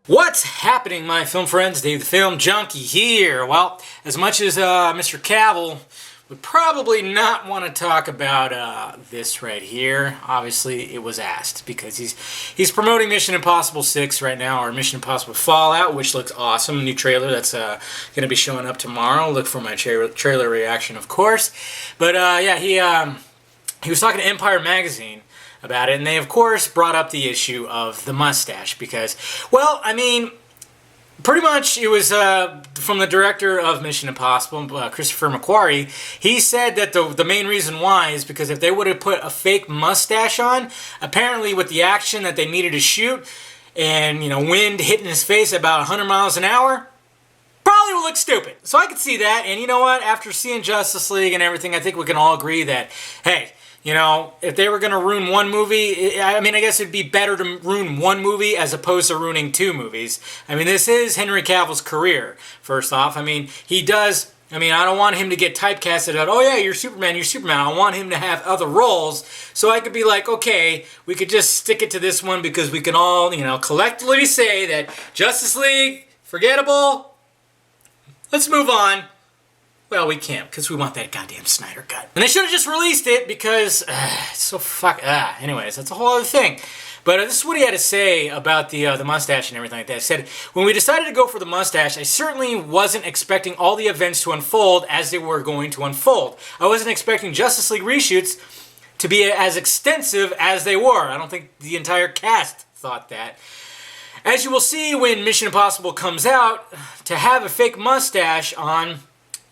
What's happening, my film friends? Dave the Film Junkie here. Well, as much as Mr. Cavill would probably not want to talk about this right here, obviously it was asked because he's promoting Mission Impossible 6 right now, or Mission Impossible Fallout, which looks awesome. A new trailer that's going to be showing up tomorrow. Look for my trailer reaction, of course. But yeah, he was talking to Empire Magazine about it, and they of course brought up the issue of the mustache because, well, I mean, pretty much it was from the director of Mission Impossible, Christopher McQuarrie. He said that the main reason why is because if they would have put a fake mustache on, apparently with the action that they needed to shoot, and wind hitting his face at about 100 miles an hour, probably would look stupid. So I could see that, and you know what? After seeing Justice League and everything, I think we can all agree that, hey, if they were going to ruin one movie, I mean, I guess it'd be better to ruin one movie as opposed to ruining two movies. I mean, this is Henry Cavill's career, first off. I mean, I don't want him to get typecasted at, oh yeah, you're Superman, you're Superman. I want him to have other roles, so I could be like, okay, we could just stick it to this one because we can all, collectively say that Justice League, forgettable, let's move on. Well, we can't, because we want that goddamn Snyder Cut. And they should have just released it, because it's so anyways, that's a whole other thing. But this is what he had to say about the mustache and everything like that. He said, when we decided to go for the mustache, I certainly wasn't expecting all the events to unfold as they were going to unfold. I wasn't expecting Justice League reshoots to be as extensive as they were. I don't think the entire cast thought that. As you will see when Mission Impossible comes out, to have a fake mustache on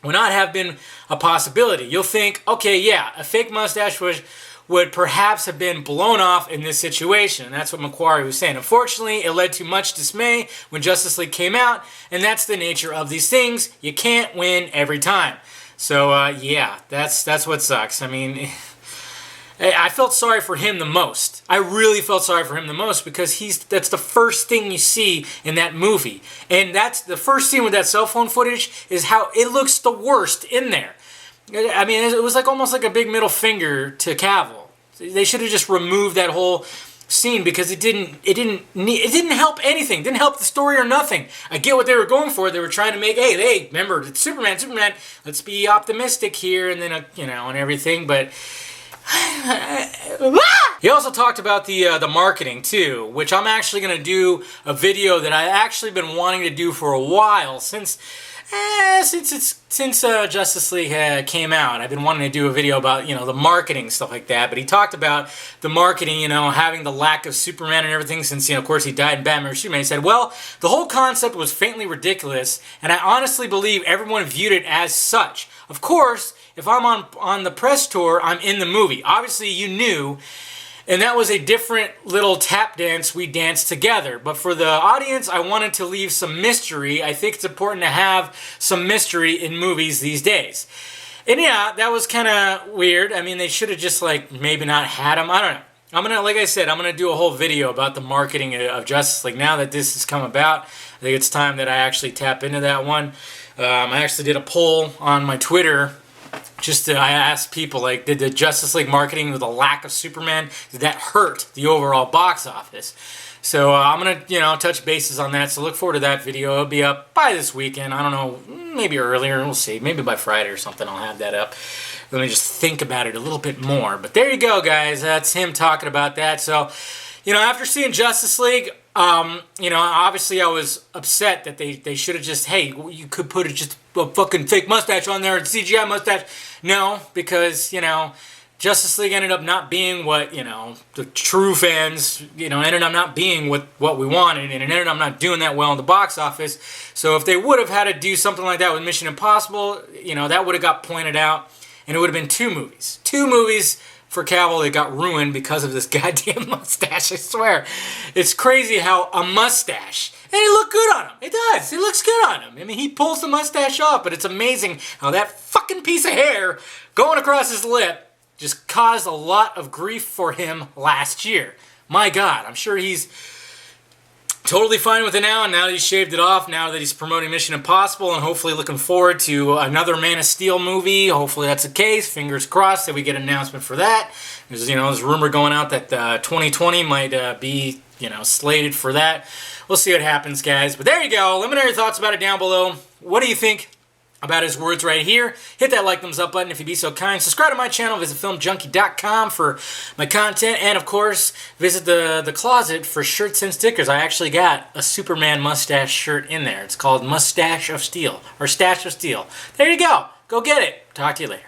would not have been a possibility. You'll think, okay, yeah, a fake mustache would perhaps have been blown off in this situation. And that's what McQuarrie was saying. Unfortunately, it led to much dismay when Justice League came out, and that's the nature of these things. You can't win every time. So, yeah, that's what sucks. I mean, I felt sorry for him the most. I really felt sorry for him the most because that's the first thing you see in that movie. And that's the first scene with that cell phone footage is how it looks the worst in there. I mean, it was almost like a big middle finger to Cavill. They should have just removed that whole scene because it didn't help anything. It didn't help the story or nothing. I get what they were going for. They were trying to make, hey, remember, it's Superman. Let's be optimistic here and then, and everything, but he also talked about the marketing too, which I'm actually going to do a video that I've actually been wanting to do for a while since Justice League came out. I've been wanting to do a video about the marketing stuff like that. But he talked about the marketing, having the lack of Superman and everything since of course he died in Batman vs Superman. He said, well, the whole concept was faintly ridiculous, and I honestly believe everyone viewed it as such. Of course, if I'm on the press tour, I'm in the movie. Obviously, you knew, and that was a different little tap dance we danced together. But for the audience, I wanted to leave some mystery. I think it's important to have some mystery in movies these days. And yeah, that was kind of weird. I mean, they should have just maybe not had him. I don't know. Like I said, I'm gonna do a whole video about the marketing of Justice League. Now that this has come about, I think it's time that I actually tap into that one. I actually did a poll on my Twitter. I asked people, did the Justice League marketing with the lack of Superman, did that hurt the overall box office? So I'm going to, touch bases on that. So look forward to that video. It'll be up by this weekend. I don't know, maybe earlier. We'll see. Maybe by Friday or something I'll have that up. Let me just think about it a little bit more. But there you go, guys. That's him talking about that. So, after seeing Justice League, obviously I was upset that they should have just, hey, you could put just a fucking fake mustache on there, a CGI mustache. No, because, Justice League ended up not being what, the true fans, ended up not being what we wanted, and it ended up not doing that well in the box office. So if they would have had to do something like that with Mission Impossible, that would have got pointed out, and it would have been two movies. Two movies for Cavill that got ruined because of this goddamn mustache, I swear. It's crazy how a mustache, and it looked good on him. It does. It looks good on him. I mean, he pulls the mustache off, but it's amazing how that fucking piece of hair going across his lip just caused a lot of grief for him last year. My God, I'm sure he's Totally fine with it now, and now that he's shaved it off, now that he's promoting Mission Impossible, and hopefully looking forward to another Man of Steel movie. Hopefully that's the case. Fingers crossed that we get an announcement for that. There's rumor going out that 2020 might be, slated for that. We'll see what happens, guys. But there you go. Let me know your thoughts about it down below. What do you think about his words right here? Hit that thumbs up button if you'd be so kind. Subscribe to my channel. Visit filmjunkie.com for my content. And, of course, visit the closet for shirts and stickers. I actually got a Superman mustache shirt in there. It's called Mustache of Steel, or Stash of Steel. There you go. Go get it. Talk to you later.